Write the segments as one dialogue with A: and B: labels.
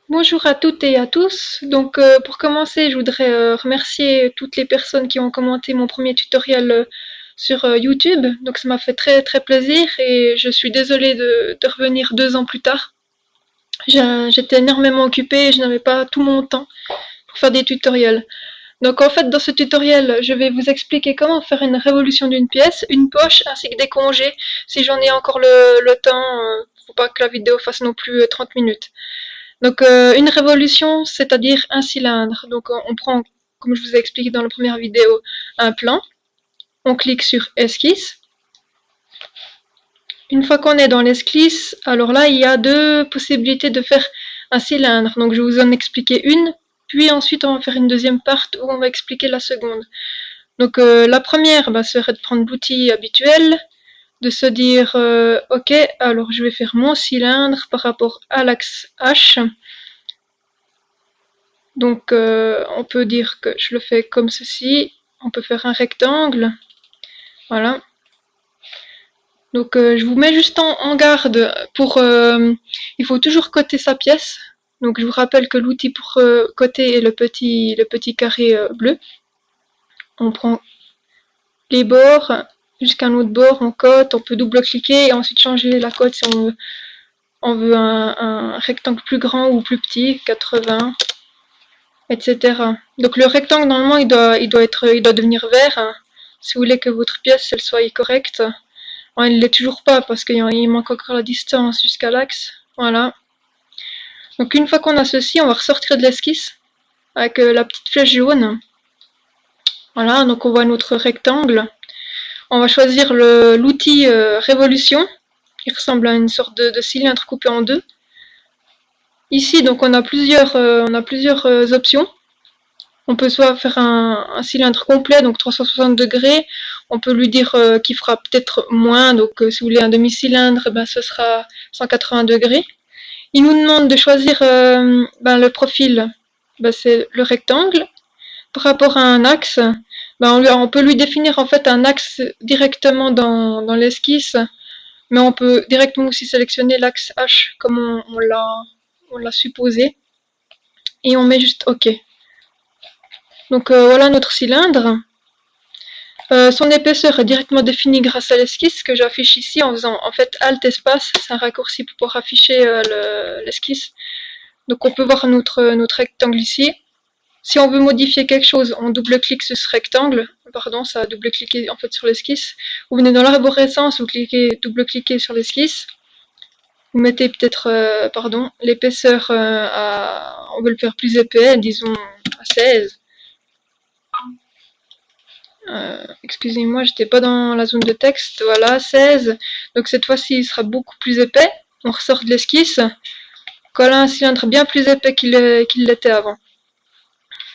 A: Bonjour à toutes et à tous. Donc pour commencer, je voudrais remercier toutes les personnes qui ont commenté mon premier tutoriel sur YouTube. Donc ça m'a fait très très plaisir et je suis désolée de revenir 2 ans plus tard. J'étais énormément occupée et je n'avais pas tout mon temps pour faire des tutoriels. Donc en fait dans ce tutoriel, je vais vous expliquer comment faire une révolution d'une pièce, une poche ainsi que des congés si j'en ai encore le temps. Faut pas que la vidéo fasse non plus 30 minutes. Donc une révolution, c'est-à-dire un cylindre. Donc on prend, comme je vous ai expliqué dans la première vidéo, un plan, on clique sur esquisse. Une fois qu'on est dans l'esquisse, alors là il y a 2 possibilités de faire un cylindre. Donc je vais vous en expliquer une, puis ensuite on va faire une deuxième partie où on va expliquer la seconde. Donc la première serait de prendre l'outil habituel, de se dire ok, alors je vais faire mon cylindre par rapport à l'axe H. Donc on peut dire que je le fais comme ceci, on peut faire un rectangle, voilà. Donc je vous mets juste en garde pour... il faut toujours coter sa pièce, donc je vous rappelle que l'outil pour coter est le petit carré bleu. On prend les bords jusqu'à un autre bord, on cote, on peut double-cliquer et ensuite changer la cote si on veut un rectangle plus grand ou plus petit, 80, etc. Donc le rectangle normalement il doit devenir vert hein, si vous voulez que votre pièce elle soit correcte. Bon, il ne l'est toujours pas parce qu'il manque encore la distance jusqu'à l'axe. Voilà. Donc une fois qu'on a ceci, on va ressortir de l'esquisse avec la petite flèche jaune. Voilà, donc on voit notre rectangle. On va choisir l'outil révolution qui ressemble à une sorte de cylindre coupé en deux. Ici donc on a plusieurs options. On peut soit faire un cylindre complet, donc 360 degrés. On peut lui dire qu'il fera peut-être moins, donc si vous voulez un demi-cylindre, ce sera 180 degrés. Il nous demande de choisir le profil, c'est le rectangle. Par rapport à un axe, on peut lui définir en fait un axe directement dans l'esquisse, mais on peut directement aussi sélectionner l'axe H comme on l'a supposé. Et on met juste OK. Donc voilà notre cylindre. Son épaisseur est directement définie grâce à l'esquisse que j'affiche ici en faisant en fait Alt espace, c'est un raccourci pour pouvoir afficher l'esquisse. Donc on peut voir notre rectangle ici. Si on veut modifier quelque chose, on double-clique sur ce rectangle. Pardon, ça a double-cliqué en fait sur l'esquisse. Vous venez dans l'arborescence, vous double-cliquez sur l'esquisse. Vous mettez peut-être, l'épaisseur on veut le faire plus épais, disons à 16. Excusez-moi, j'étais pas dans la zone de texte, voilà, 16. Donc cette fois-ci, il sera beaucoup plus épais. On ressort de l'esquisse. Colle un cylindre bien plus épais qu'il l'était avant.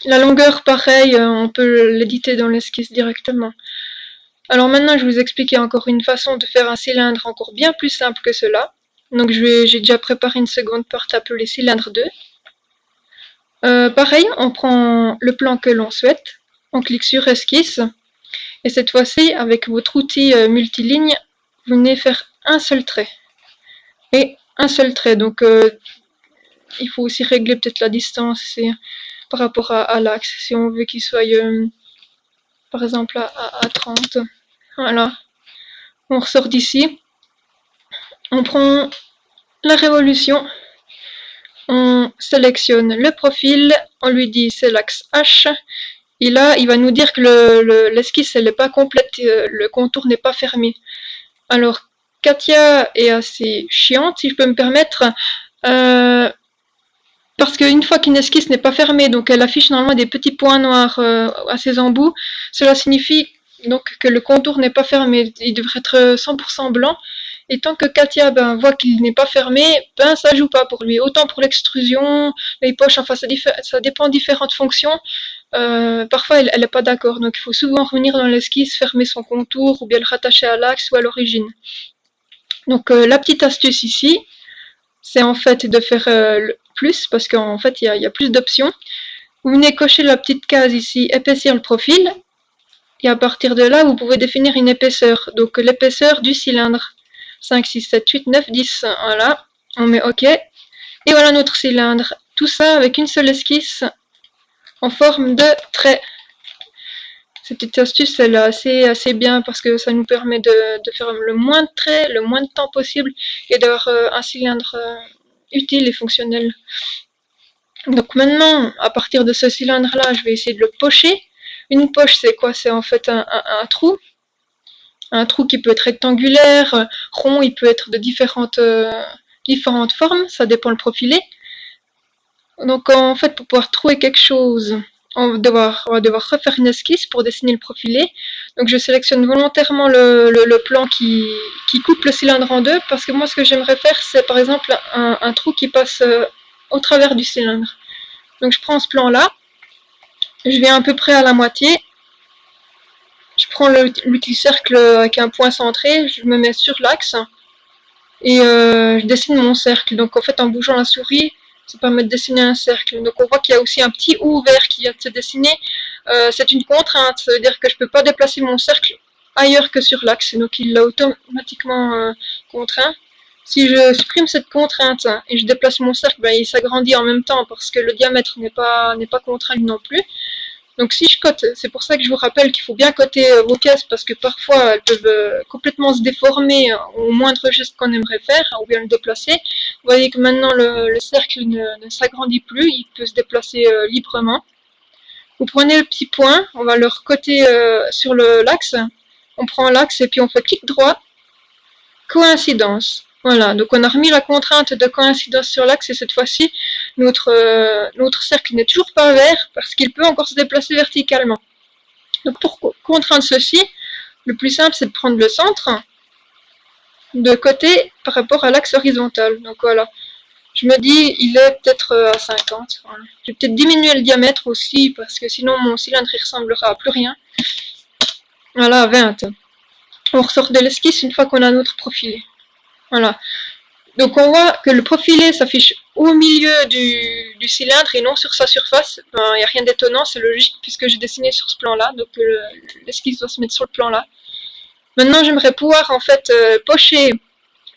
A: La longueur, pareil, on peut l'éditer dans l'esquisse directement. Alors maintenant, je vais vous expliquer encore une façon de faire un cylindre encore bien plus simple que cela. Donc j'ai déjà préparé une seconde partie appelée cylindre 2. Pareil, on prend le plan que l'on souhaite, on clique sur esquisse. Et cette fois-ci, avec votre outil multiligne, vous venez faire un seul trait. Et un seul trait. Donc, il faut aussi régler peut-être la distance par rapport à l'axe. Si on veut qu'il soit, par exemple, à 30. Voilà. On ressort d'ici. On prend la révolution. On sélectionne le profil. On lui dit c'est l'axe H. Et là, il va nous dire que l'esquisse elle n'est pas complète, le contour n'est pas fermé. Alors, Katia est assez chiante, si je peux me permettre, parce qu'une fois qu'une esquisse n'est pas fermée, donc elle affiche normalement des petits points noirs à ses embouts, cela signifie donc que le contour n'est pas fermé, il devrait être 100% blanc. Et tant que Katia voit qu'il n'est pas fermé, ça joue pas pour lui. Autant pour l'extrusion, les poches, enfin ça dépend de différentes fonctions. Parfois elle n'est pas d'accord, donc il faut souvent revenir dans l'esquisse, fermer son contour ou bien le rattacher à l'axe ou à l'origine. Donc la petite astuce ici, c'est en fait de faire le plus, parce qu'en fait il y a plus d'options. Vous venez cocher la petite case ici, épaissir le profil, et à partir de là vous pouvez définir une épaisseur, donc l'épaisseur du cylindre. 5, 6, 7, 8, 9, 10, voilà, on met OK, et voilà notre cylindre. tout ça avec une seule esquisse en forme de trait. Cette petite astuce, elle est assez bien parce que ça nous permet de faire le moins de traits, le moins de temps possible et d'avoir un cylindre utile et fonctionnel. Donc maintenant, à partir de ce cylindre-là, je vais essayer de le pocher. Une poche, c'est quoi? C'est en fait un trou. Un trou qui peut être rectangulaire, rond, il peut être de différentes formes, ça dépend le profilé. Donc en fait, pour pouvoir trouver quelque chose, on va devoir refaire une esquisse pour dessiner le profilé. Donc je sélectionne volontairement le plan qui coupe le cylindre en deux, parce que moi ce que j'aimerais faire, c'est par exemple un trou qui passe au travers du cylindre. Donc je prends ce plan-là, je viens à peu près à la moitié, je prends l'outil cercle avec un point centré, je me mets sur l'axe, et je dessine mon cercle. Donc en fait, en bougeant la souris, ça permet de dessiner un cercle. Donc on voit qu'il y a aussi un petit O vert qui vient de se dessiner. C'est une contrainte, ça veut dire que je ne peux pas déplacer mon cercle ailleurs que sur l'axe. Donc il l'a automatiquement contraint. Si je supprime cette contrainte et je déplace mon cercle, ben, il s'agrandit en même temps parce que le diamètre n'est pas contraint non plus. Donc si je cote, c'est pour ça que je vous rappelle qu'il faut bien coter vos pièces parce que parfois elles peuvent complètement se déformer au moindre geste qu'on aimerait faire ou bien le déplacer. Vous voyez que maintenant le cercle ne s'agrandit plus, il peut se déplacer librement. Vous prenez le petit point, on va le recoter sur l'axe. On prend l'axe et puis on fait clic droit, coïncidence. Voilà, donc on a remis la contrainte de coïncidence sur l'axe et cette fois-ci, notre cercle n'est toujours pas vert parce qu'il peut encore se déplacer verticalement. Donc pour contraindre ceci, le plus simple c'est de prendre le centre de côté par rapport à l'axe horizontal. Donc voilà, je me dis il est peut-être à 50. Voilà. Je vais peut-être diminuer le diamètre aussi parce que sinon mon cylindre il ressemblera à plus rien. Voilà, à 20. On ressort de l'esquisse une fois qu'on a notre profilé. Voilà. Donc on voit que le profilé s'affiche au milieu du cylindre et non sur sa surface. Il n'y a rien d'étonnant, c'est logique puisque j'ai dessiné sur ce plan-là. Donc l'esquisse doit se mettre sur le plan-là. Maintenant j'aimerais pouvoir en fait pocher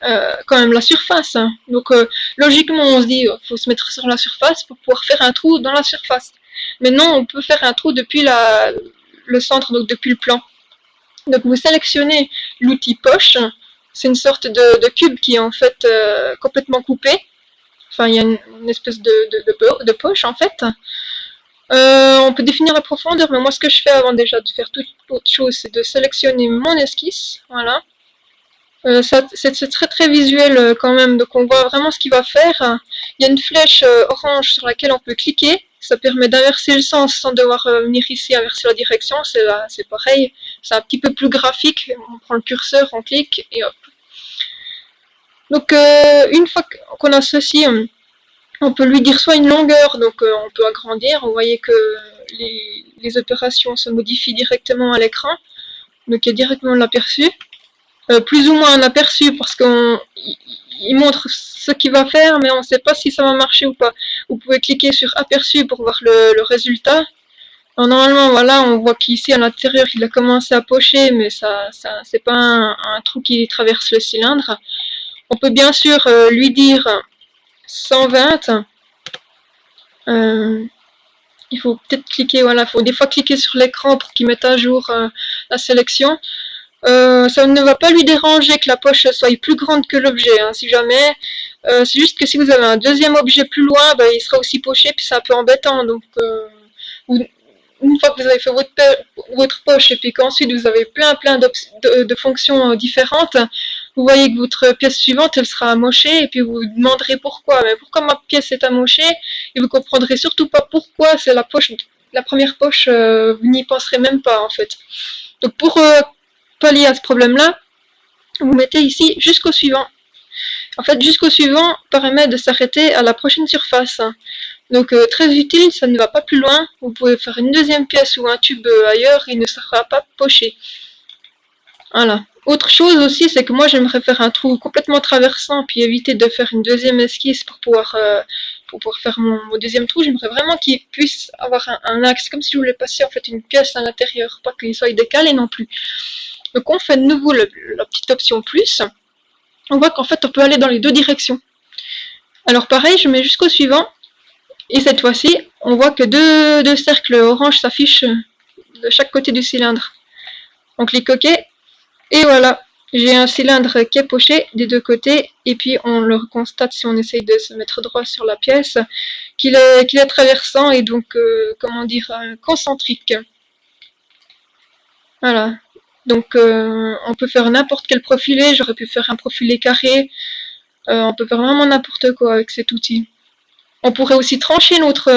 A: quand même la surface. Hein. Donc logiquement on se dit il faut se mettre sur la surface pour pouvoir faire un trou dans la surface. Mais non, on peut faire un trou depuis le centre, donc depuis le plan. Donc vous sélectionnez l'outil poche. C'est une sorte de cube qui est en fait complètement coupé. Enfin, il y a une espèce de poche en fait. On peut définir la profondeur, mais moi ce que je fais avant déjà de faire toute autre chose, c'est de sélectionner mon esquisse. Voilà. C'est très très visuel quand même, donc on voit vraiment ce qu'il va faire. Il y a une flèche orange sur laquelle on peut cliquer. Ça permet d'inverser le sens sans devoir venir ici inverser la direction. C'est pareil. C'est un petit peu plus graphique. On prend le curseur, on clique et hop. Donc une fois qu'on a ceci, on peut lui dire soit une longueur, donc on peut agrandir. Vous voyez que les opérations se modifient directement à l'écran. Donc il y a directement l'aperçu. Plus ou moins un aperçu parce qu'il montre ce qu'il va faire, mais on ne sait pas si ça va marcher ou pas. Vous pouvez cliquer sur aperçu pour voir le résultat. Alors, normalement, voilà, on voit qu'ici à l'intérieur, il a commencé à pocher, mais ça c'est pas un trou qui traverse le cylindre. On peut bien sûr lui dire 120. Il faut peut-être cliquer, voilà, il faut des fois cliquer sur l'écran pour qu'il mette à jour la sélection. Ça ne va pas lui déranger que la poche soit plus grande que l'objet, hein, si jamais. C'est juste que si vous avez un deuxième objet plus loin, ben, il sera aussi poché, puis c'est un peu embêtant. Donc, une fois que vous avez fait votre poche et puis qu'ensuite vous avez plein de fonctions différentes, vous voyez que votre pièce suivante elle sera amochée et puis vous vous demanderez pourquoi. Mais pourquoi ma pièce est amochée? Et vous comprendrez surtout pas pourquoi c'est la première poche, vous n'y penserez même pas en fait. Donc pour pallier à ce problème-là, vous mettez ici jusqu'au suivant. En fait, jusqu'au suivant permet de s'arrêter à la prochaine surface. Donc très utile, ça ne va pas plus loin. Vous pouvez faire une deuxième pièce ou un tube ailleurs, il ne sera pas poché. Voilà. Autre chose aussi, c'est que moi j'aimerais faire un trou complètement traversant, puis éviter de faire une deuxième esquisse pour pouvoir faire mon deuxième trou. J'aimerais vraiment qu'il puisse avoir un axe, comme si je voulais passer en fait une pièce à l'intérieur, pas qu'il soit décalé non plus. Donc on fait de nouveau la petite option plus. On voit qu'en fait on peut aller dans les deux directions. Alors pareil, je mets jusqu'au suivant. Et cette fois-ci, on voit que deux cercles orange s'affichent de chaque côté du cylindre. On clique OK, et voilà, j'ai un cylindre qui est poché des deux côtés, et puis on le constate si on essaye de se mettre droit sur la pièce, qu'il est traversant et donc, comment dire, concentrique. Voilà. Donc on peut faire n'importe quel profilé, j'aurais pu faire un profilé carré, on peut faire vraiment n'importe quoi avec cet outil. On pourrait aussi trancher notre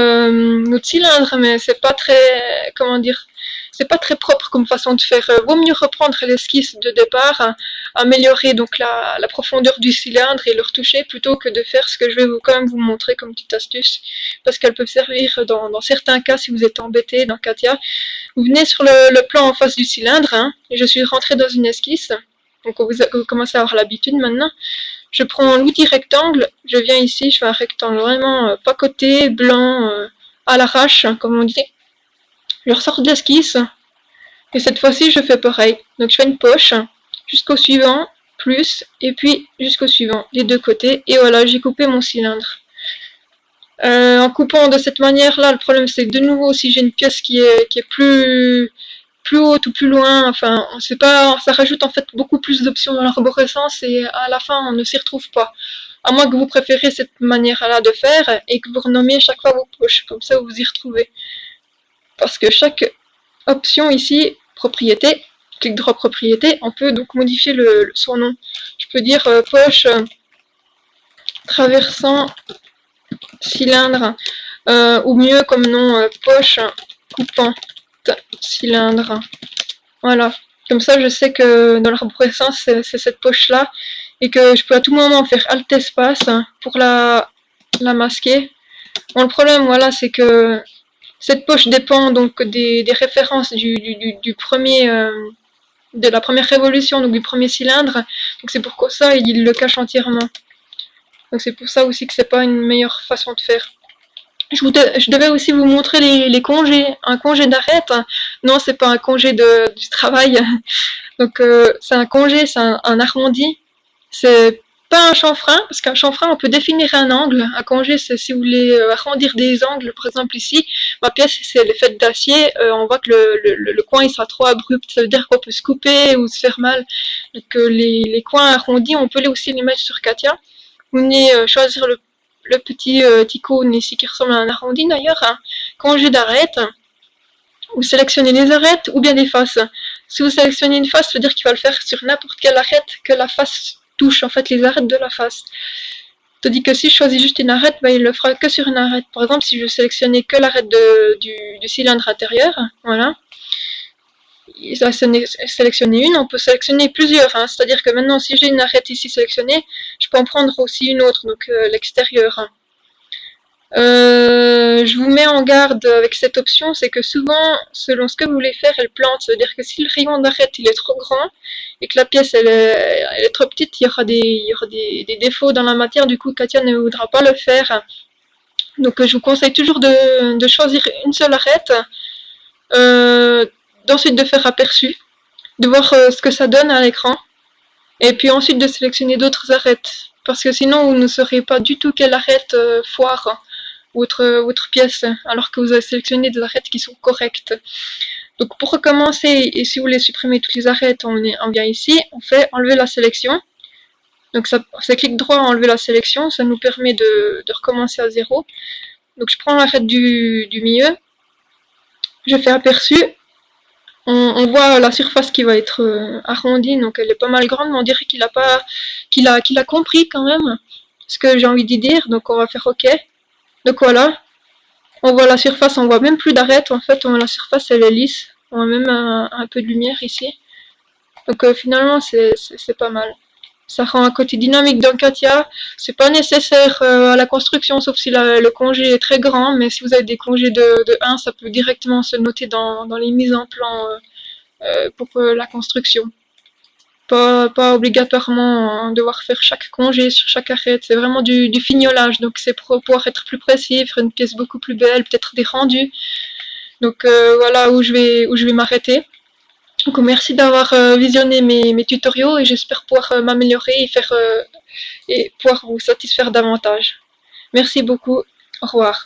A: cylindre, mais c'est pas très, comment dire, c'est pas très propre comme façon de faire. Vaut mieux reprendre l'esquisse de départ, améliorer donc la profondeur du cylindre et le retoucher plutôt que de faire ce que je vais quand même vous montrer comme petite astuce, parce qu'elle peut servir dans certains cas si vous êtes embêté dans Katia. Vous venez sur le plan en face du cylindre, et je suis rentrée dans une esquisse, donc vous commencez à avoir l'habitude maintenant. Je prends l'outil rectangle, je viens ici, je fais un rectangle vraiment pacoté, blanc, à l'arrache, comme on dit. Je ressors de l'esquisse, et cette fois-ci je fais pareil. Donc je fais une poche jusqu'au suivant, plus, et puis jusqu'au suivant, les deux côtés, et voilà, j'ai coupé mon cylindre. En coupant de cette manière-là, le problème c'est que de nouveau, si j'ai une pièce qui est plus haute ou plus loin, enfin, on sait pas, ça rajoute en fait beaucoup plus d'options dans l'arborescence et à la fin on ne s'y retrouve pas. À moins que vous préférez cette manière-là de faire et que vous renommiez chaque fois vos poches, comme ça vous vous y retrouvez. Parce que chaque option ici, propriété, clic droit propriété, on peut donc modifier son nom. Je peux dire poche traversant cylindre, ou mieux comme nom poche coupant cylindre. Voilà. Comme ça, je sais que dans l'arborescence, c'est cette poche-là, et que je peux à tout moment faire Alt espace pour la masquer. Bon, le problème, voilà, c'est que cette poche dépend donc des références du premier, de la première révolution, donc du premier cylindre. Donc c'est pourquoi ça, il le cache entièrement. Donc c'est pour ça aussi que c'est pas une meilleure façon de faire. Je devais aussi vous montrer les congés. Un congé d'arrête, non, c'est pas un congé du travail. Donc c'est un congé, c'est un arrondi. C'est pas un chanfrein, parce qu'un chanfrein, on peut définir un angle. Un congé, c'est si vous voulez arrondir des angles. Par exemple ici, ma pièce, c'est elle est faite d'acier. On voit que le coin, il sera trop abrupt. Ça veut dire qu'on peut se couper ou se faire mal. Donc les coins arrondis, on peut aussi les mettre sur Katia. Vous venez choisir le petit icône ici qui ressemble à un arrondi d'ailleurs, congé d'arête. Vous sélectionnez les arêtes ou bien des faces. Si vous sélectionnez une face, ça veut dire qu'il va le faire sur n'importe quelle arête que la face touche, en fait les arêtes de la face. Tandis que si je choisis juste une arête, il le fera que sur une arête. Par exemple, si je sélectionnais que l'arête du cylindre intérieur, voilà, il va sélectionner une, on peut sélectionner plusieurs, c'est-à-dire que maintenant si j'ai une arête ici sélectionnée, je peux en prendre aussi une autre, donc l'extérieur. Je vous mets en garde avec cette option, c'est que souvent, selon ce que vous voulez faire, elle plante. C'est-à-dire que si le rayon d'arête il est trop grand et que la pièce elle est trop petite, il y aura des défauts dans la matière, du coup Katia ne voudra pas le faire. Donc je vous conseille toujours de choisir une seule arête, d'ensuite de faire aperçu, de voir ce que ça donne à l'écran, et puis ensuite de sélectionner d'autres arêtes. Parce que sinon vous ne saurez pas du tout quelle arête foire votre pièce, alors que vous avez sélectionné des arêtes qui sont correctes. Donc pour recommencer, et si vous voulez supprimer toutes les arêtes, on vient ici, on fait enlever la sélection. Donc ça clic droit enlever la sélection, ça nous permet de recommencer à zéro. Donc je prends l'arête du milieu, je fais aperçu, on voit la surface qui va être arrondie, donc elle est pas mal grande, mais on dirait qu'il a compris quand même ce que j'ai envie d'y dire, donc on va faire OK. Donc voilà, on voit la surface, on voit même plus d'arête, en fait, la surface elle est lisse, on voit même un peu de lumière ici. Donc finalement c'est pas mal. Ça rend un côté dynamique dans Katia, c'est pas nécessaire à la construction, sauf si le congé est très grand, mais si vous avez des congés de 1, ça peut directement se noter dans les mises en plan pour la construction. Pas obligatoirement devoir faire chaque congé sur chaque arête, c'est vraiment du fignolage, donc c'est pour pouvoir être plus précis, faire une pièce beaucoup plus belle, peut-être des rendus. Donc voilà où je vais m'arrêter. Donc merci d'avoir visionné mes tutoriaux et j'espère pouvoir m'améliorer et pouvoir vous satisfaire davantage. Merci beaucoup, au revoir.